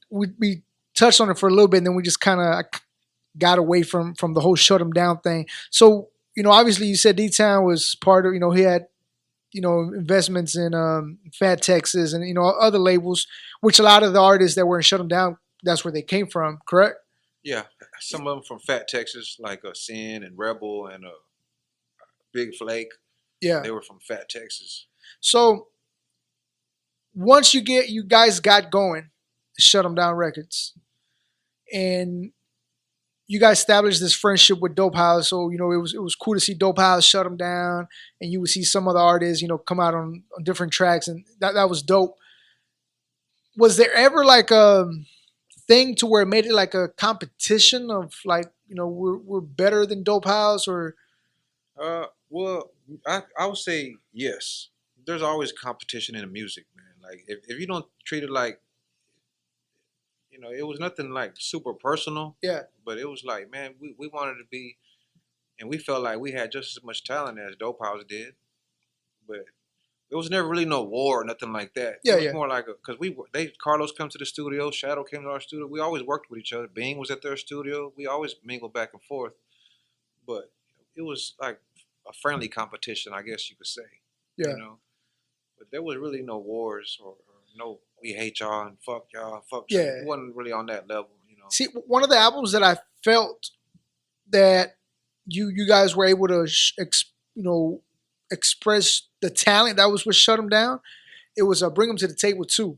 We touched on it for a little bit, and then we just kind of got away from the whole shut him down thing. So obviously, you said D Town was part of. He had investments in Fat Texas and other labels, which a lot of the artists that were in Shut 'Em Down, that's where they came from, correct? Yeah, some of them from Fat Texas, like Sin and Rebel and Big Flake. Yeah. They were from Fat Texas. So once you guys got going, Shut 'Em Down Records, and you guys established this friendship with Dope House. So it was cool to see Dope House shut them down, and you would see some other artists come out on different tracks, and that was dope. Was there ever like a thing to where it made it like a competition of like we're better than Dope House or? Well, I would say yes. There's always competition in the music, man. Like if you don't treat it like, it was nothing like super personal. Yeah. But it was like, man, we wanted to be, and we felt like we had just as much talent as Dope House did. But there was never really no war or nothing like that. Yeah, it was more like because Carlos come to the studio, Shadow came to our studio. We always worked with each other. Bing was at their studio. We always mingled back and forth. But it was like a friendly competition, I guess you could say. Yeah. But there was really no wars or no we hate y'all and fuck y'all, fuck. Yeah. It wasn't really on that level. See, one of the albums that I felt that you guys were able to express the talent that was what shut them down. It was Bring Them to the Table 2. I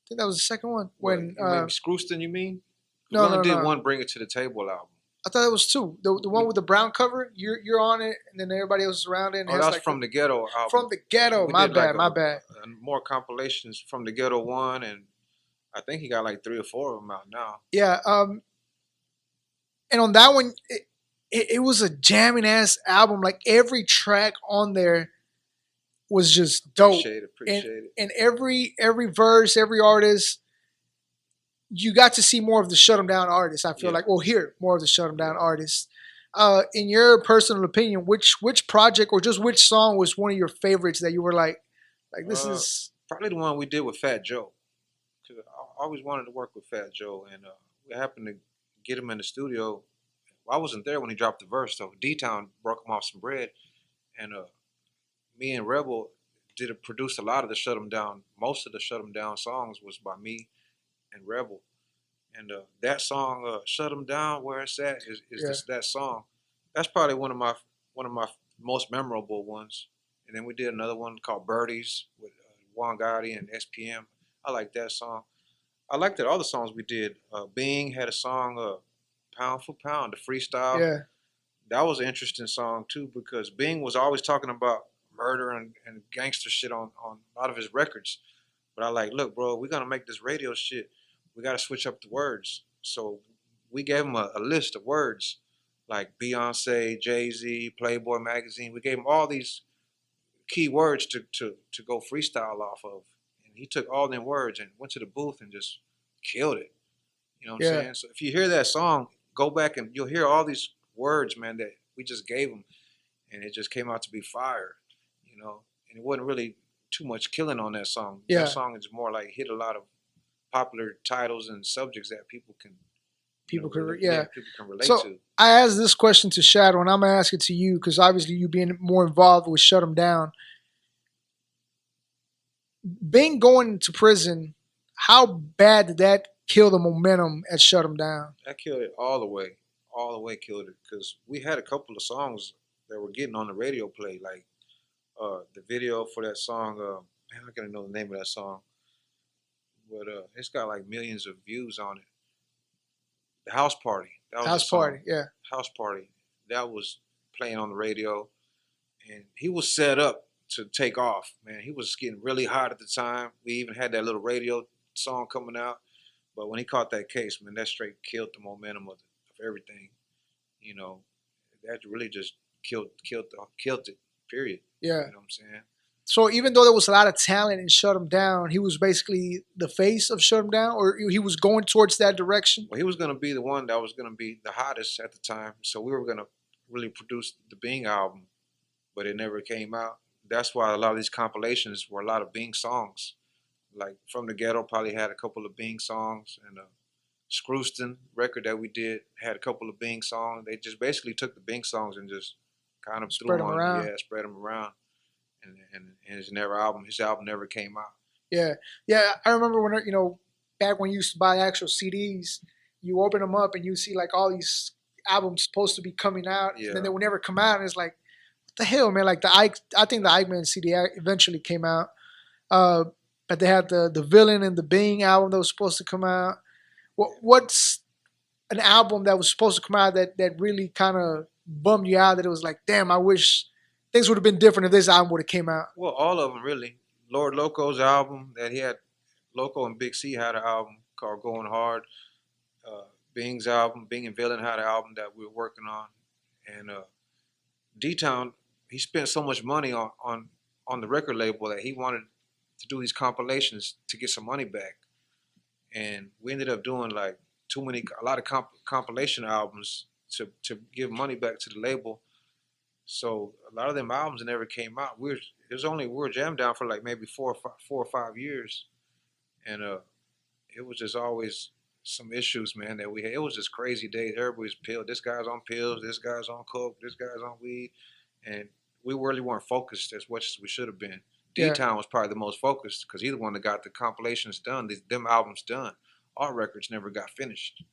think that was the second one. When Screwston, you mean? No, we only did one Bring It to the Table album. I thought it was two. The one with the brown cover, you're on it, and then everybody else is around it. And that's like From the Ghetto album. From the Ghetto, my bad. More compilations From the Ghetto 1, and I think he got like 3 or 4 of them out now. Yeah. And on that one, it was a jamming ass album. Like every track on there was just dope. Appreciate it. And every verse, every artist, you got to see more of the Shut 'Em Down artists. I feel like, hear more of the Shut 'Em Down artists. In your personal opinion, which project or just which song was one of your favorites that you were like this is probably the one we did with Fat Joe. Cause I always wanted to work with Fat Joe, and we happened to get him in the studio. I wasn't there when he dropped the verse, though. D-Town broke him off some bread, and me and Rebel produced a lot of the Shut 'Em Down. Most of the Shut 'Em Down songs was by me and Rebel, and that song "Shut 'Em Down," where it's at, is that song. That's probably one of my most memorable ones. And then we did another one called "Birdies" with Juan Gotti and SPM. I like that song. I liked that all the songs we did. Bing had a song, "Pound for Pound," the freestyle. Yeah, that was an interesting song too, because Bing was always talking about murder and gangster shit on a lot of his records. But I like, look, bro, we're gonna make this radio shit. We gotta switch up the words. So we gave him a list of words like Beyonce, Jay-Z, Playboy magazine. We gave him all these key words to go freestyle off of. And he took all them words and went to the booth and just killed it. You know what I'm saying? So if you hear that song, go back and you'll hear all these words, man, that we just gave him. And it just came out to be fire, And it wasn't really too much killing on that song. Yeah. That song is more like hit a lot of popular titles and subjects that people can relate to. I asked this question to Shadow, and I'm gonna ask it to you because obviously you being more involved with Shut 'Em Down. Being going to prison, how bad did that kill the momentum at Shut 'Em Down? That killed it all the way killed it, because we had a couple of songs that were getting on the radio play, like the video for that song. Man, I gotta know the name of that song, but it's got like millions of views on it. The House Party. That was House Party, yeah. House Party. That was playing on the radio, and he was set up to take off. Man, he was getting really hot at the time. We even had that little radio song coming out, but when he caught that case, man, that straight killed the momentum of everything. That really just killed it. Period. Yeah. You know what I'm saying? So even though there was a lot of talent in Shut 'Em Down, he was basically the face of Shut 'Em Down, or he was going towards that direction? Well, he was going to be the one that was going to be the hottest at the time. So we were going to really produce the Bing album. but it never came out. That's why a lot of these compilations were a lot of Bing songs. Like From the Ghetto probably had a couple of Bing songs, and Screwston record that we did had a couple of Bing songs. They just basically took the Bing songs and just kind of threw Spread them them on, around. yeah, spread them around, and his album never came out. Yeah, yeah. I remember when back when you used to buy actual CDs, you open them up and you see like all these albums supposed to be coming out, and then Yeah, they would never come out. And it's like, what the hell, man? Like the Ike, I think the Ike Man CD eventually came out, uh, but they had the Villain and the Bing album that was supposed to come out. What's an album that was supposed to come out that really kind of bummed you out? That it was like, damn, I wish things would have been different if this album would have came out. well, all of them really. Lord Loco's album that he had, Loco and Big C had an album called Going Hard. Bing's album, Bing and Villain had an album that we were working on, and D Town, he spent so much money on the record label that he wanted to do these compilations to get some money back, and we ended up doing like a lot of compilation albums to give money back to the label. So a lot of them albums never came out. We were jammed down for like maybe 4 or 5 years, and it was just always some issues, man, that we had. It was just crazy days. Everybody's pills. This guy's on pills. This guy's on coke. This guy's on weed, and we really weren't focused as much as we should have been. D Yeah, Town was probably the most focused because he's the one that got the compilations done, them albums done. Our records never got finished.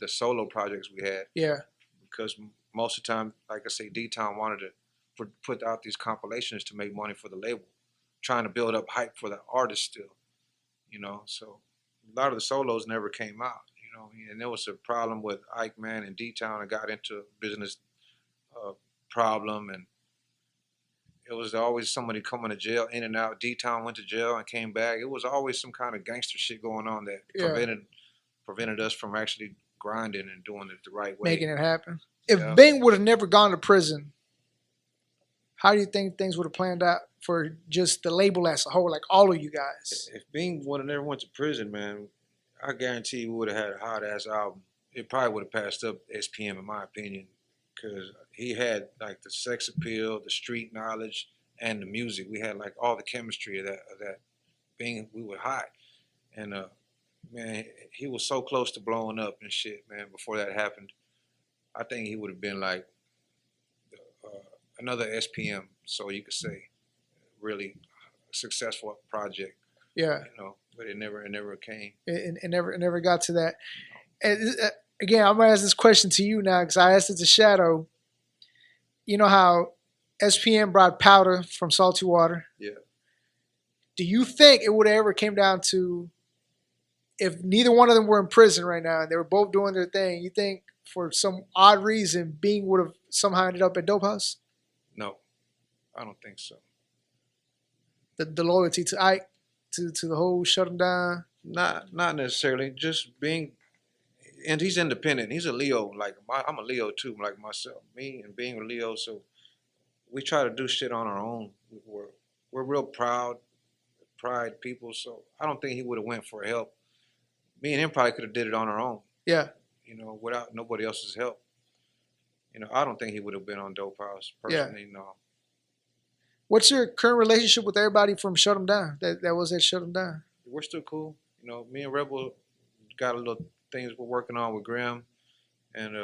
The solo projects we had, yeah, because most of the time, like I say, D Town wanted to put out these compilations to make money for the label, trying to build up hype for the artist still, So a lot of the solos never came out, and there was a problem with Ike Man and D Town. And got into a business uh, problem, and it was always somebody coming to jail, in and out. D Town went to jail and came back. It was always some kind of gangster shit going on that yeah. prevented us from actually grinding and doing it the right Making way. it happen. If Yeah. Bing would have never gone to prison, how do you think things would have planned out for just the label as a whole, like all of you guys? If Bing would have never went to prison, man, I guarantee we would have had a hot ass album. It probably would have passed up SPM in my opinion, because he had like the sex appeal, the street knowledge, and the music. We had like all the chemistry of that. Bing, we were hot, and man, he was so close to blowing up and shit, man. Before that happened, I think he would have been like another SPM, so you could say, really successful project, Yeah, But it never came. it never got to that. And, again, I'm gonna ask this question to you now because I asked it to Shadow. You know how SPM brought Powder from Salty Water. Yeah. Do you think it would have ever came down to if neither one of them were in prison right now and they were both doing their thing? You think for some odd reason Bing would have somehow ended up at Dope House? No, I don't think so. The loyalty to Ike, to the whole shut him down. Not necessarily. Just being, and he's independent. He's a Leo. I'm a Leo too, like myself. Me and being a Leo, so we try to do shit on our own. We're real pride people. So I don't think he would have went for help. Me and him probably could have did it on our own, Yeah. without nobody else's help. I don't think he would have been on Dope House Yeah. personally. No. What's your current relationship with everybody from Shut 'Em Down? That was at Shut 'Em Down. We're still cool. Me and Rebel got a little things we're working on with Graham and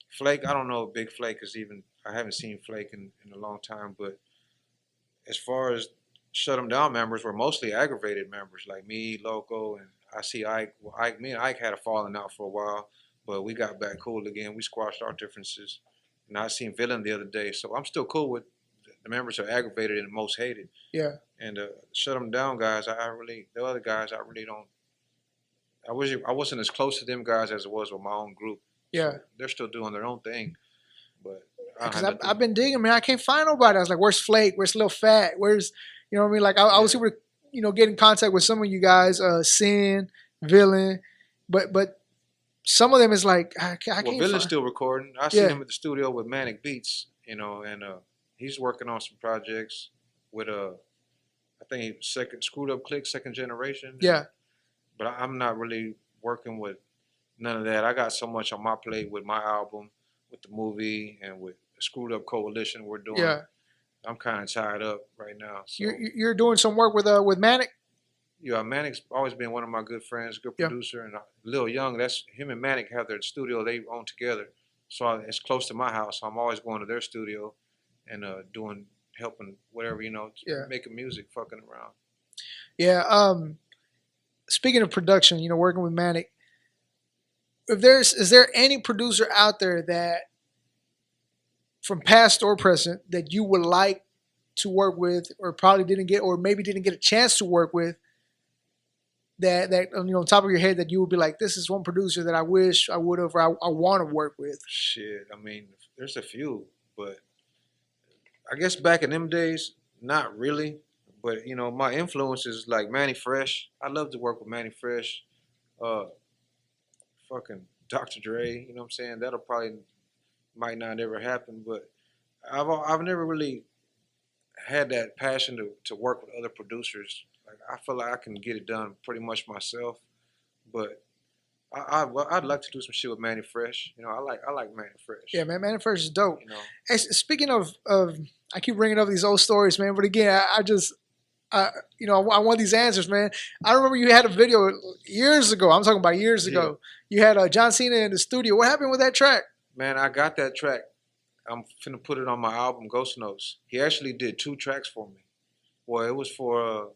Flake. I don't know if Big Flake is even. I haven't seen Flake in a long time. But as far as Shut 'Em Down members, we're mostly aggravated members like me, Loco, and I see Ike. Well, me and Ike had a falling out for a while, but we got back cool again. We squashed our differences. And I seen Villain the other day, so I'm still cool with the members who are aggravated and most hated. Yeah. And Shut 'Em Down guys, the other guys, I really don't. I wasn't as close to them guys as it was with my own group. Yeah. So they're still doing their own thing, but I don't Because have I've been digging, man. I can't find nobody. I was like, where's Flake? Where's Lil Fat? Where's, you know what I mean? Like, I was able to, get in contact with some of you guys, Sin, Villain, but some of them is like, I can't Well, Villain's find. still recording. I seen him at the studio with Manic Beats, and he's working on some projects with I think second Screwed Up Click, Second Generation. Yeah. But I'm not really working with none of that. I got so much on my plate with my album, with the movie, and with the Screwed Up Coalition we're doing. Yeah. I'm kind of tied up right now. So You're doing some work with Manic. yeah, Manic's always been one of my good friends, good Yeah, producer, and Lil Young. That's him and Manic have their studio they own together. So it's close to my house. So I'm always going to their studio and doing helping whatever yeah, making music, fucking around. yeah. Speaking of production, working with Manic, if there's is there any producer out there that from past or present that you would like to work with, or probably didn't get, or maybe didn't get a chance to work with, that on top of your head that you would be like, this is one producer that I wish I would have, or I want to work with. Shit, I mean, there's a few, but I guess back in them days, not really. But my influences like Manny Fresh. I love to work with Manny Fresh. Uh, fucking Dr. Dre. You know what I'm saying? That'll probably might not ever happen, but I've never really had that passion to work with other producers. Like I feel like I can get it done pretty much myself, but I'd like to do some shit with Manny Fresh. I like Manny Yeah, Fresh. man, Man First is dope. You know, Speaking of, I keep bringing up these old stories, man. But again, I just, I want these answers, man. I remember you had a video years ago. I'm talking about years yeah, ago. You had John Cena in the studio. What happened with that track? man, I got that track. I'm finna put it on my album Ghost Notes. He actually did 2 tracks for me. Well, it was for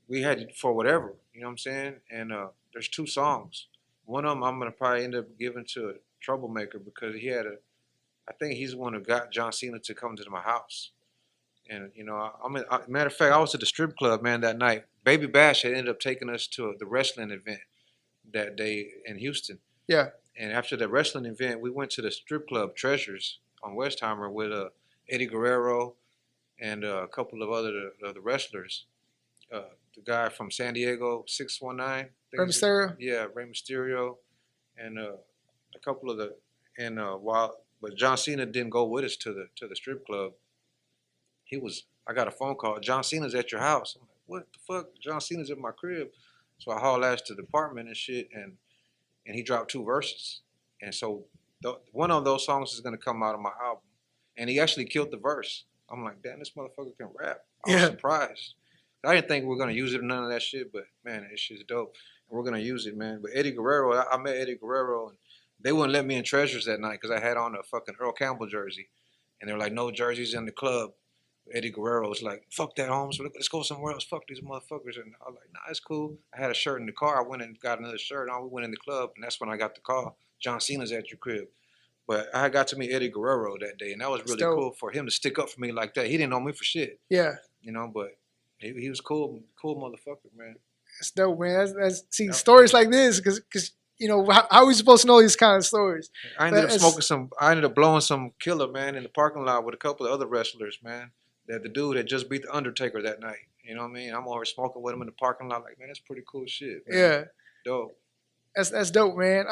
we had it for whatever, you know what I'm saying? And there's 2 songs. One of them I'm gonna probably end up giving to a Troublemaker because I think he's the one who got John Cena to come to my house. And matter of fact, I was at the strip club, man, that night. Baby Bash had ended up taking us to the wrestling event that day in Houston. Yeah, And after the wrestling event, we went to the strip club Treasures on Westheimer with Eddie Guerrero and a couple of other the wrestlers. The guy from San Diego, 619. Rey Mysterio. Yeah, Rey Mysterio, and a couple of the and while but John Cena didn't go with us to the strip club. I got a phone call. John Cena's at your house. I'm like, what the fuck? John Cena's at my crib. So I haul ass to the apartment and shit, and he dropped 2 verses. And so one of those songs is gonna come out of my album. And he actually killed the verse. I'm like, damn, this motherfucker can rap. I was Yeah, surprised. I didn't think we were gonna use it or none of that shit, but man, this shit's dope. And we're gonna use it, man. But Eddie Guerrero, I met Eddie Guerrero, and they wouldn't let me in Treasures that night because I had on a fucking Earl Campbell jersey, and they were like, no jerseys in the club. Eddie Guerrero was like, fuck that, Holmes. Let's go somewhere else. Fuck these motherfuckers. And I was like, nah, it's cool. I had a shirt in the car. I went and got another shirt on. We went in the club, and that's when I got the call. John Cena's at your crib. But I got to meet Eddie Guerrero that day, and that was it's really dope. cool for him to stick up for me like that. He didn't know me for shit, Yeah, but he was cool, cool motherfucker, man. it's dope, man. See Yeah. stories like this because how are we supposed to know these kind of stories? I ended But up it's smoking some. I ended up blowing some killer, man, in the parking lot with a couple of other wrestlers, man. That the dude that just beat the Undertaker that night. You know what I mean? I'm over smoking with him in the parking lot, like, man, that's pretty cool shit, man. yeah, Dope. that's dope, man.